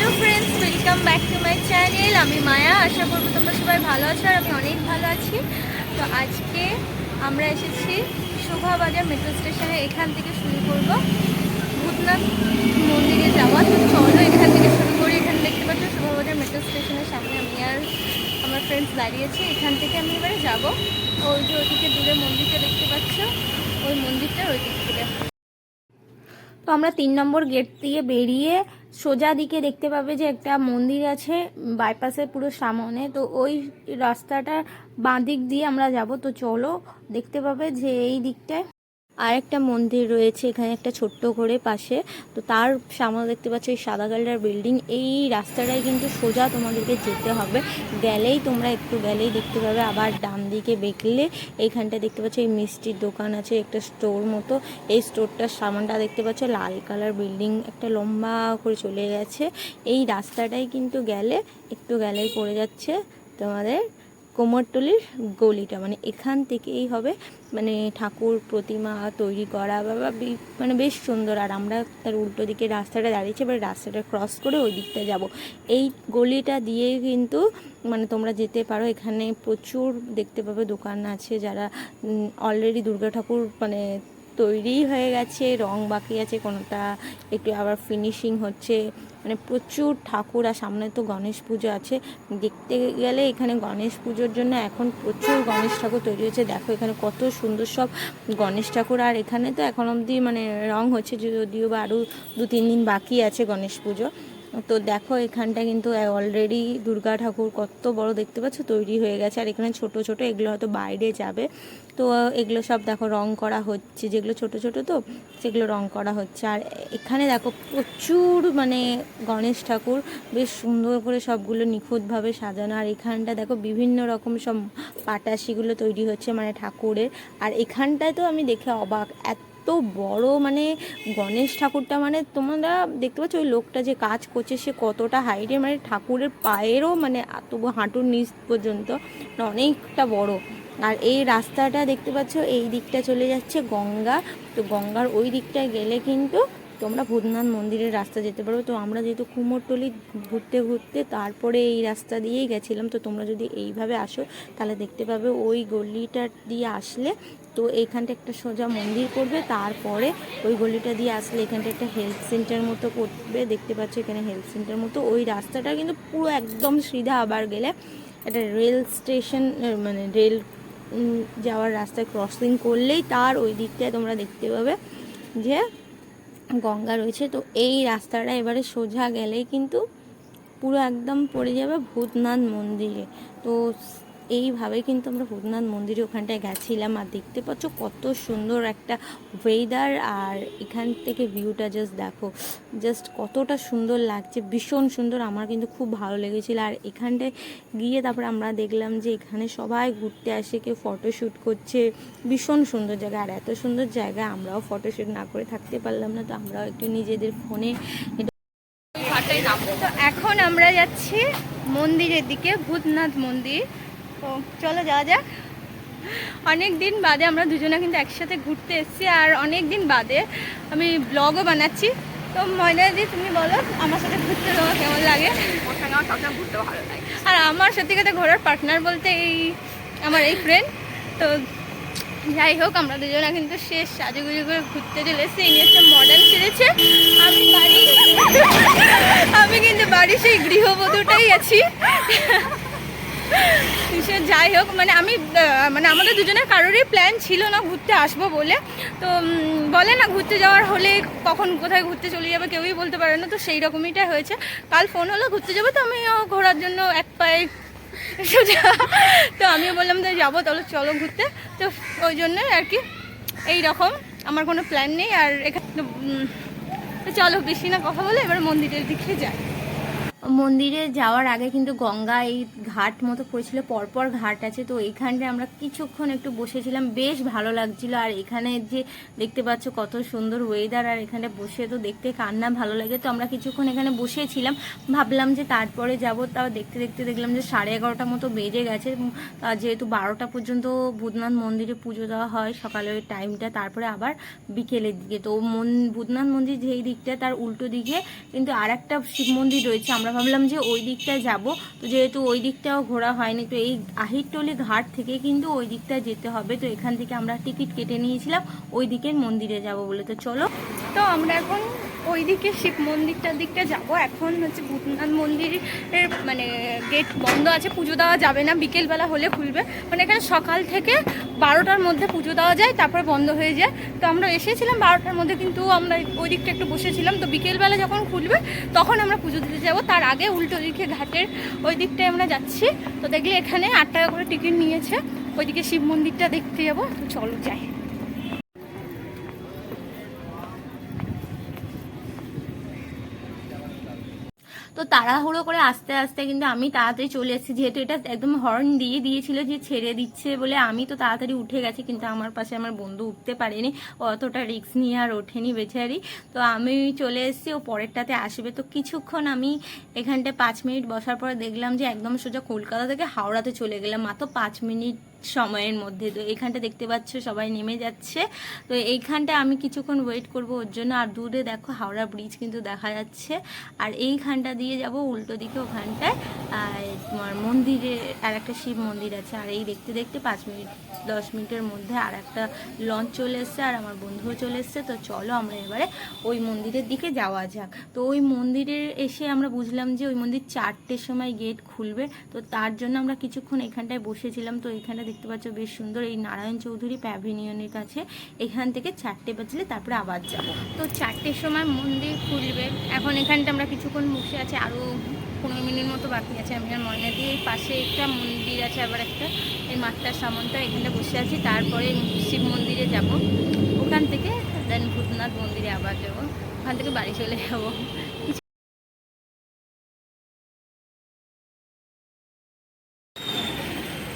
Hello friends welcome back to my channel. আমি মায়া। আশা করব তোমরা সবাই ভালো আছো আর আমি অনেক ভালো আছি। তো আজকে আমরা এসেছি শোভাবাজার মেট্রো স্টেশনে। এখান থেকে শুরু করব ভূতনাথ মন্দিরে যাওয়া। তো চলো এখান থেকে শুরু করি। এখানে দেখতে পাচ্ছ শোভাবাজার মেট্রো স্টেশনের সামনে আমি আর আমার ফ্রেন্ডস দাঁড়িয়েছি। এখান থেকে আমি এবারে যাবো ওই যে ওইদিকে দূরে মন্দিরটা দেখতে পাচ্ছ, ওই মন্দিরটার ওই দিক থেকে। তো আমরা 3 নম্বর গেট দিয়ে বেরিয়ে সোজা দিকে দেখতে পাবে যে একটা মন্দির আছে বাইপাসের পুরো সামনে। তো ওই রাস্তাটা বাঁ দিক দিয়ে আমরা যাব। তো চলো দেখতে পাবে যে এই দিকটায় আরেকটা মন্দির রয়েছে, এখানে একটা ছোট্ট করে পাশে। তো তার সামনে দেখতে পাচ্ছ এই সাদা কালার বিল্ডিং। এই রাস্তাটাই কিন্তু সোজা তোমাদেরকে যেতে হবে। গেলেই তোমরা একটু গেলেই দেখতে পাবে, আবার ডান দিকে বেঁকলে এইখানটা দেখতে পাচ্ছ এই মিষ্টির দোকান আছে, একটা স্টোর মতো। এই স্টোরটার সামনটা দেখতে পাচ্ছ লাল কালার বিল্ডিং একটা লম্বা করে চলে গেছে। এই রাস্তাটাই কিন্তু গেলে একটু গেলেই পড়ে যাচ্ছে তোমাদের কোমরটুলির গলিটা। মানে এখান থেকেই হবে মানে ঠাকুর প্রতিমা তৈরি করা বা মানে বেশ সুন্দর। আর আমরা তার উল্টো দিকে রাস্তাটা দাঁড়িয়েছি, এবার রাস্তাটা ক্রস করে ওই দিকটা যাব। এই গলিটা দিয়ে কিন্তু মানে তোমরা যেতে পারো। এখানে প্রচুর দেখতে পাবে দোকান আছে, যারা অলরেডি দুর্গা ঠাকুর মানে তৈরি হয়ে গেছে, রং বাকি আছে, কোনোটা একটু আবার ফিনিশিং হচ্ছে। মানে প্রচুর ঠাকুর। আর সামনে তো গণেশ পুজো আছে। দেখতে গেলে এখানে গণেশ পুজোর জন্য এখন প্রচুর গণেশ ঠাকুর তৈরি হয়েছে। দেখো এখানে কত সুন্দর সব গণেশ ঠাকুর। আর এখানে তো এখন অবধি মানে রং হচ্ছে, যদিও বা আরও 2-3 দিন বাকি আছে গণেশ পুজো। তো দেখো এখানটা কিন্তু অলরেডি দুর্গা ঠাকুর কত বড় দেখতে পাচ্ছ তৈরি হয়ে গেছে। আর এখানে ছোট ছোট এগুলো হয়তো বাইরে যাবে। তো এগুলো সব দেখো রং করা হচ্ছে, যেগুলো ছোট ছোট তো সেগুলো রং করা হচ্ছে। আর এখানে দেখো প্রচুর মানে গণেশ ঠাকুর বেশ সুন্দর করে সবগুলো নিখুঁতভাবে সাজানো। আর এখানটা দেখো বিভিন্ন রকম সব পাটাশিগুলো তৈরি হচ্ছে মানে ঠাকুরের। আর এখানটায় তো আমি দেখে অবাক, এত বড় মানে গণেশ ঠাকুরটা। মানে তোমরা দেখতে পাচ্ছ ওই লোকটা যে কাজ করছে সে কতটা হাইটে, মানে ঠাকুরের পায়েরও মানে তবু হাঁটুর নিচ পর্যন্ত অনেকটা বড়। আর এই রাস্তাটা দেখতে পাচ্ছ এই দিকটা চলে যাচ্ছে গঙ্গা। তো গঙ্গার ওই দিকটায় গেলে কিন্তু তোমরা ভূতনাথ মন্দিরের রাস্তা যেতে পারবে। তো আমরা যেহেতু কুমোরটুলি ঘুরতে ঘুরতে তারপরে এই রাস্তা দিয়েই গেছিলাম। তো তোমরা যদি এইভাবে আসো তাহলে দেখতে পাবে ওই গলিটা দিয়ে আসলে তো এইখানটা একটা সোজা মন্দির পড়বে, তারপরে ওই গলিটা দিয়ে আসলে এখানটা একটা হেলথ সেন্টার মতো পড়বে। দেখতে পাচ্ছ এখানে হেলথ সেন্টার মতো। ওই রাস্তাটা কিন্তু পুরো একদম সিধা আবার গেলে একটা রেল স্টেশন মানে রেল যাওয়ার রাস্তায় ক্রসিং করলেই তার ওই দিকটায় তোমরা দেখতে পাবে যে গঙ্গা রয়েছে। তো এই রাস্তাটা এবারে সোজা গেলেই কিন্তু পুরো একদম পড়ে যাবে ভূতনাথ মন্দিরে। তো এইভাবে কিন্তু আমরা ভূতনাথ মন্দিরে ওখানটায় গেছিলাম। আর দেখতে পাচ্ছ কত সুন্দর একটা ওয়েদার। আর এখান থেকে ভিউটা জাস্ট দেখো, জাস্ট কতটা সুন্দর লাগছে, ভীষণ সুন্দর। আমার কিন্তু খুব ভালো লেগেছিলো। আর এখানটায় গিয়ে তারপরে আমরা দেখলাম যে এখানে সবাই ঘুরতে আসে, কেউ ফটোশ্যুট করছে। ভীষণ সুন্দর জায়গা। আর এত সুন্দর জায়গা আমরাও ফটোশ্যুট না করে থাকতে পারলাম না। তো আমরাও একটু নিজেদের ফোনে। তো এখন আমরা যাচ্ছি মন্দিরের দিকে, ভূতনাথ মন্দির। তো চলো যাওয়া যাক। অনেক দিন বাদে আমরা দুজনে কিন্তু একসাথে ঘুরতে এসেছি, আর অনেক দিন বাদে আমি ব্লগও বানাচ্ছি। তো ময়নাদি তুমি বলো আমার সাথে ঘুরতে তোমার কেমন লাগে? আমার সবসময় ঘুরতে ভালো লাগে। আর আমার সত্যি কথা ঘোরার পার্টনার বলতে এই আমার এই ফ্রেন্ড। তো যাই হোক আমরা দুজনে কিন্তু শেষ সাজুগুজু করে ঘুরতে চলে এসেছি। এই একটা মডেল ছেড়েছে, আমি কিন্তু বাড়ি সেই গৃহবধূটাই আছি। সে যাই হোক মানে আমি মানে আমাদের দুজনের কারোরই প্ল্যান ছিল না ঘুরতে আসবো বলে। তো বলে না ঘুরতে যাওয়ার হলে কখন কোথায় ঘুরতে চলে যাবে কেউই বলতে পারে না। তো সেই রকমইটাই হয়েছে। কাল ফোন হলো ঘুরতে যাবো, তো আমিও ঘোরার জন্য এক পায়ে সোজা। তো আমিও বললাম যে যাবো, তাহলে চলো ঘুরতে। তো ওই জন্যই আর কি এই রকম, আমার কোনো প্ল্যান নেই। আর এখানে চলো বেশি না কথা বলে এবার মন্দিরের দিকে যাই। মন্দিরে যাওয়ার আগে কিন্তু গঙ্গা এই ঘাট মতো পড়েছিল, পরপর ঘাট আছে, তো এইখানটায় আমরা কিছুক্ষণ একটু বসেছিলাম, বেশ ভালো লাগছিল। আর এখানে যে দেখতে পাচ্ছ কত সুন্দর ওয়েদার, আর এখানে বসে তো দেখতে কার না ভালো লাগে। তো আমরা কিছুক্ষণ এখানে বসেছিলাম, ভাবলাম যে তারপরে যাব, তাও দেখতে দেখতে দেখলাম যে 11:30 মতো বেজে গেছে। যেহেতু 12টা পর্যন্ত ভূতনাথ মন্দিরে পুজো দেওয়া হয় সকালের টাইমটা, তারপরে আবার বিকেলের দিকে। তো ভূতনাথ মন্দির যেই দিকটা তার উল্টো দিকে কিন্তু আর একটা শিব মন্দির রয়েছে, আমরা ভাবলাম যে ওই দিকটায় যাব। তো যেহেতু ওই দিকটাও ঘোরা হয়নি, তো এই আহিরটলি ঘাট থেকে কিন্তু ওই দিকটায় যেতে হবে। তো এখান থেকে আমরা টিকিট কেটে নিয়েছিলাম ওই দিকের মন্দিরে যাব বলে। তো চলো, তো আমরা এখন ওই দিকে শিব মন্দিরটার দিকটা যাব। এখন হচ্ছে ভূতনাথ মন্দিরের মানে গেট বন্ধ আছে, পুজো দেওয়া যাবে না, বিকেলবেলা হলে খুলবে। মানে এখানে সকাল থেকে 12টার মধ্যে পুজো দেওয়া যায়, তারপরে বন্ধ হয়ে যায়। তো আমরা এসেছিলাম 12টার মধ্যে, কিন্তু আমরা ওই দিকটা একটু বসেছিলাম। তো বিকেলবেলা যখন খুলবে তখন আমরা পুজো দিতে যাবো, তার আগে উল্টো দিকে ঘাটের ওই দিকটায় আমরা যাচ্ছি। তো দেখলে এখানে 8 টাকা করে টিকিট নিয়েছে, ওইদিকে শিব মন্দিরটা দেখতে যাবো। তো চলো যাই। তো তাড়াহুড়ো করে আস্তে আস্তে কিন্তু আমি তাড়াতাড়ি চলে এসেছি, যেহেতু এটা একদম হর্ন দিয়ে দিয়েছিল যে ছেড়ে দিচ্ছে বলে। আমি তো তাড়াতাড়ি উঠে গেছি, কিন্তু আমার পাশে আমার বন্ধু উঠতে পারেনি, অতটা রিস্ক নিয়ে আর ওঠেনি বেচারি। তো আমি চলে এসেছি, ও পরেরটাতে আসবে। তো কিছুক্ষণ আমি এখানটায় 5 মিনিট বসার পরে দেখলাম যে একদম সোজা কলকাতা থেকে হাওড়াতে চলে গেলাম মাত্র 5 মিনিট সময়ের মধ্যে। তো এইখানটা দেখতে পাচ্ছ সবাই নেমে যাচ্ছে। তো এইখানটা আমি কিছুক্ষণ ওয়েট করব ওর জন্য। আর দূরে দেখো হাওড়া ব্রিজ কিন্তু দেখা যাচ্ছে। আর এইখানটা দিয়ে যাব উল্টো দিকে, ওখানটায় তোমার মন্দিরে আর একটা শিব মন্দির আছে। আর এই দেখতে দেখতে 5-10 মিনিটের মধ্যে আর একটা লঞ্চ চলে এসছে, আর আমার বন্ধুও চলে এসছে। তো চলো আমরা এবারে ওই মন্দিরের দিকে যাওয়া যাক। তো ওই মন্দিরে এসে আমরা বুঝলাম যে ওই মন্দির 4টের সময় গেট খুলবে। তো তার জন্য আমরা কিছুক্ষণ এখানটায় বসেছিলাম। তো এখানটা দেখতে পাচ্ছ বেশ সুন্দর, এই নারায়ণ চৌধুরী প্যাভিলিয়নের কাছে। এখান থেকে 4টে বাজলে তারপরে আবার যাব। তো 4টের সময় মন্দির খুলবে। এখন এখানটা আমরা কিছুক্ষণ বসে আছি, আরও 15 মিনিট মতো বাকি আছে। আমি আর ময়না দিয়ে এই পাশে একটা মন্দির আছে, আবার একটা এই মাঠটার সামনটা, এখানটা বসে আছি। তারপরে শিব মন্দিরে যাব, ওখান থেকে দেন ভূতনাথ মন্দিরে আবার যাবো, ওখান থেকে বাড়ি চলে যাবো।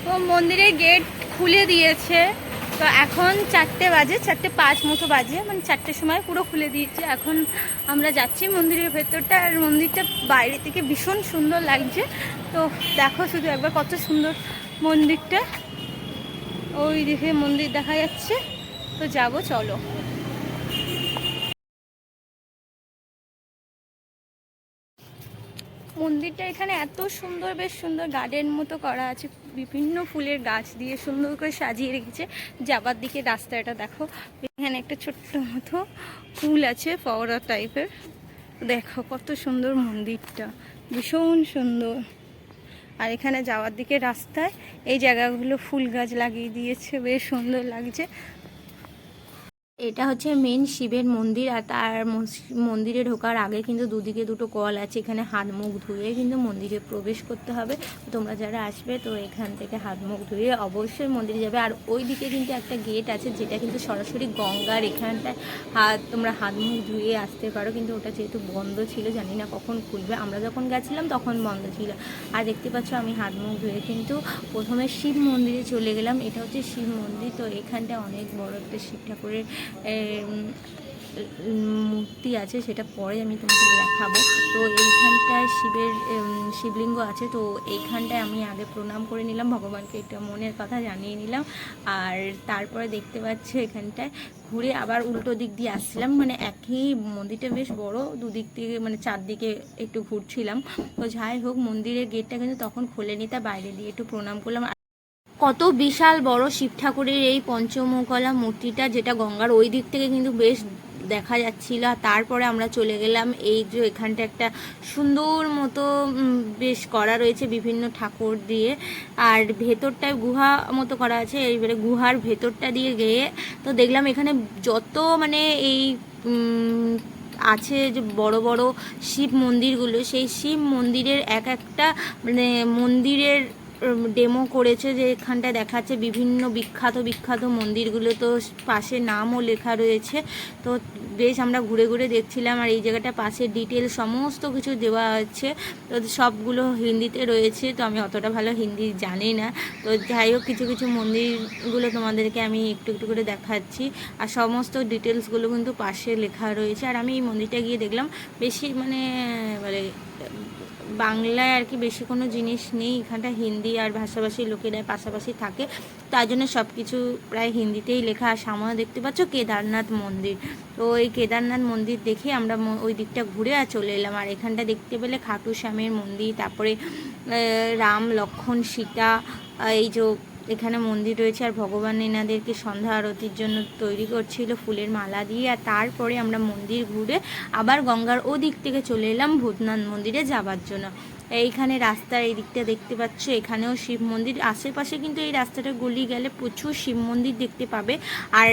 তো মন্দিরের গেট খুলে দিয়েছে। তো এখন 4টে বাজে, 4:05 মতো বাজে, মানে 4টের সময় পুরো খুলে দিয়েছে। এখন আমরা যাচ্ছি মন্দিরের ভেতরটা। আর মন্দিরটা বাইরে থেকে ভীষণ সুন্দর লাগছে। তো দেখো শুধু একবার কত সুন্দর মন্দিরটা, ওই দিকে মন্দির দেখা যাচ্ছে। তো যাবো, চলো। মন্দিরটা এখানে এত সুন্দর, বেশ সুন্দর গার্ডেন মতো করা আছে, বিভিন্ন ফুলের গাছ দিয়ে সুন্দর করে সাজিয়ে রেখেছে। যাবার দিকে রাস্তাটা দেখো, এখানে একটা ছোট্ট মতো ফুল আছে ফওয়ারা টাইপের। দেখো কত সুন্দর মন্দিরটা, ভীষণ সুন্দর। আর এখানে যাওয়ার দিকে রাস্তায় এই জায়গাগুলো ফুল গাছ লাগিয়ে দিয়েছে, বেশ সুন্দর লাগছে। এটা হচ্ছে মেন শিবের মন্দির। আর তার মন্দিরে ঢোকার আগে কিন্তু দুদিকে দুটো কল আছে, এখানে হাত মুখ ধুয়ে কিন্তু মন্দিরে প্রবেশ করতে হবে। তোমরা যারা আসবে তো এখান থেকে হাত মুখ ধুয়ে অবশ্যই মন্দিরে যাবে। আর ওই দিকে কিন্তু একটা গেট আছে, যেটা কিন্তু সরাসরি গঙ্গার এখানটায় তোমরা হাত মুখ ধুয়ে আসতে পারো। কিন্তু ওটা যেহেতু বন্ধ ছিল, জানি না কখন খুলবে, আমরা যখন গেছিলাম তখন বন্ধ ছিল। আর দেখতে পাচ্ছ আমি হাত মুখ ধুয়ে কিন্তু প্রথমে শিব মন্দিরে চলে গেলাম। এটা হচ্ছে শিব মন্দির। তো এখানটায় অনেক বড় একটা শিব ঠাকুরের মূর্তি আছে, সেটা পরে আমি তোমাকে দেখাবো। তো এইখানটায় শিবলিঙ্গ আছে। তো এইখানটায় আমি আগে প্রণাম করে নিলাম ভগবানকে, এটা মনের কথা জানিয়ে নিলাম। আর তারপরে দেখতে পাচ্ছি এখানটায় ঘুরে আবার উল্টো দিক দিয়ে আসছিলাম, মানে একই মন্দিরটা বেশ বড়, দুদিক থেকে মানে 4দিকে একটু ঘুরছিলাম। তো যাই হোক, মন্দিরের গেটটা কিন্তু তখন খোলেনি, তা বাইরে দিয়ে একটু প্রণাম করলাম। কত বিশাল বড় শিব ঠাকুরের এই পঞ্চমুখলা মূর্তিটা, যেটা গঙ্গার ওই দিক থেকে কিন্তু বেশ দেখা যাচ্ছিল। আর তারপরে আমরা চলে গেলাম এই যে এখানটা একটা সুন্দর মতো বেশ করা রয়েছে বিভিন্ন ঠাকুর দিয়ে। আর ভেতরটায় গুহা মতো করা আছে, এইবারে গুহার ভেতরটা দিয়ে গিয়ে তো দেখলাম এখানে যত মানে এই আছে যে বড় বড় শিব মন্দিরগুলো, সেই শিব মন্দিরের এক একটা মানে মন্দিরের ডেমো করেছে, যে এখানটায় দেখাচ্ছে বিভিন্ন বিখ্যাত বিখ্যাত মন্দিরগুলো, তো পাশে নামও লেখা রয়েছে। তো বেশ আমরা ঘুরে ঘুরে দেখছিলাম, আর এই জায়গাটা পাশে ডিটেল সমস্ত কিছু দেওয়া আছে। তো সবগুলো হিন্দিতে রয়েছে, তো আমি অতটা ভালো হিন্দি জানি না। তো যাই হোক, কিছু কিছু মন্দিরগুলো তোমাদেরকে আমি একটু একটু করে দেখাচ্ছি, আর সমস্ত ডিটেলসগুলো কিন্তু পাশে লেখা রয়েছে। আর আমি এই মন্দিরটা গিয়ে দেখলাম বেশি মানে বাংলায় আর কি বেশি কোনো জিনিস নেই, এখানটা হিন্দি আর ভাষাভাষী লোকেরা পাশাপাশি থাকে, তার জন্য সব কিছু প্রায় হিন্দিতেই লেখা। আর সামনে দেখতে পাচ্ছ কেদারনাথ মন্দির, তো এই কেদারনাথ মন্দির দেখে আমরা ওই দিকটা ঘুরে আর চলে এলাম। আর এখানটা দেখতে পেলে খাটু শ্যামের মন্দির, তারপরে রাম লক্ষ্মণ সীতা, এই যে এখানে মন্দির রয়েছে। আর ভগবান এনাদেরকে সন্ধ্যা আরতির জন্য তৈরি করছিল ফুলের মালা দিয়ে। আর তারপরে আমরা মন্দির ঘুরে আবার গঙ্গার ওদিক থেকে চলে এলাম ভূতনাথ মন্দিরে যাবার জন্য। এইখানে রাস্তার এই দিকটা দেখতে পাচ্ছ, এখানেও শিব মন্দির। আশেপাশে কিন্তু এই রাস্তাটা গলি গেলে প্রচুর শিব মন্দির দেখতে পাবে। আর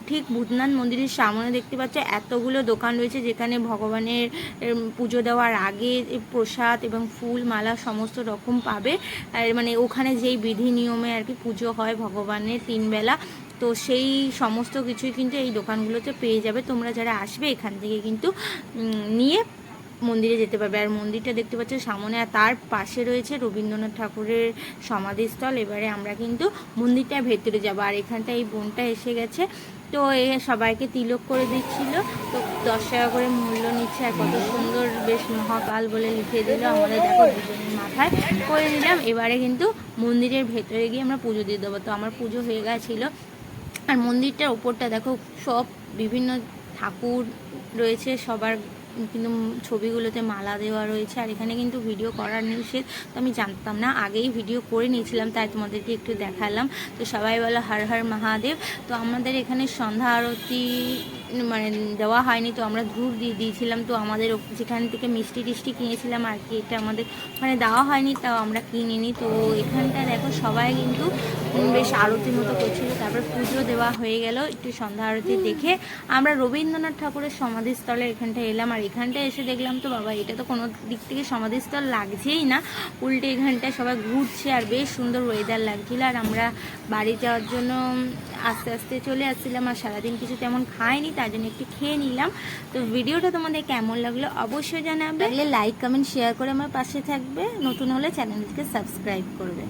ঠিক ভূতনাথ মন্দিরের সামনে দেখতে পাচ্ছ এতগুলো দোকান রয়েছে, যেখানে ভগবানের পুজো দেওয়ার আগে প্রসাদ এবং ফুল মালা সমস্ত রকম পাবে। আর মানে ওখানে যেই বিধি নিয়মে আর কি পুজো হয় ভগবানের 3 বেলা, তো সেই সমস্ত কিছুই কিন্তু এই দোকানগুলোতে পেয়ে যাবে। তোমরা যারা আসবে এখান থেকে কিন্তু নিয়ে মন্দিরে যেতে পারবে। আর মন্দিরটা দেখতে পাচ্ছ সামনে, আর তার পাশে রয়েছে রবীন্দ্রনাথ ঠাকুরের সমাধিস্থল। এবারে আমরা কিন্তু মন্দিরটার ভেতরে যাবো। আর এখানটা এই বোনটা এসে গেছে, তো এ সবাইকে তিলক করে দিচ্ছিল, তো 10 টাকা করে মূল্য নিচ্ছে। আর কত সুন্দর বেশ মহাকাল বলে লিখে দিল, আমাদের দেখো দুজনের মাথায় করে দিলাম। এবারে কিন্তু মন্দিরের ভেতরে গিয়ে আমরা পুজো দিয়ে দেবো। তো আমার পুজো হয়ে গেছিলো। আর মন্দিরটার ওপরটা দেখো সব বিভিন্ন ঠাকুর রয়েছে, সবার কিন্তু ছবিগুলোতে মালা দেওয়া রয়েছে। আর এখানে কিন্তু ভিডিও করার নিষেধ, তো আমি জানতাম না, আগেই ভিডিও করে নিয়েছিলাম, তাই তোমাদেরকে একটু দেখালাম। তো সবাই বলো হর হর মহাদেব। তো আমাদের এখানে সন্ধ্যা আরতি মানে দেওয়া হয়নি, তো আমরা ধূপ দিয়ে দিয়েছিলাম। তো আমাদের যেখান থেকে মিষ্টি টিষ্টি কিনেছিলাম আর কি, এটা আমাদের মানে দেওয়া হয়নি, তাও আমরা কিনিনি। তো এখানটা দেখো সবাই কিন্তু বেশ আরতির মতো করছিল। তারপর পুজো দেওয়া হয়ে গেল, একটু সন্ধ্যা আরতি দেখে আমরা রবীন্দ্রনাথ ঠাকুরের সমাধিস্থলে এখানটা এলাম। আর এখানটা এসে দেখলাম তো বাবা, এটা তো কোনো দিক থেকে সমাধিস্থল লাগছেই না, উল্টে এখানটায় সবাই ঘুরছে আর বেশ সুন্দর ওয়েদার লাগছিল। আর আমরা বাড়ি যাওয়ার জন্য আস্তে আস্তে চলে আসছিলাম, আর সারাদিন কিছু তেমন খাইনি, তার জন্য একটু খেয়ে নিলাম। তো ভিডিওটা তোমাদের কেমন লাগলো অবশ্যই জানাবে, লাইক কমেন্ট শেয়ার করে আমার পাশে থাকবে, নতুন হলে চ্যানেলটিকে সাবস্ক্রাইব করবে।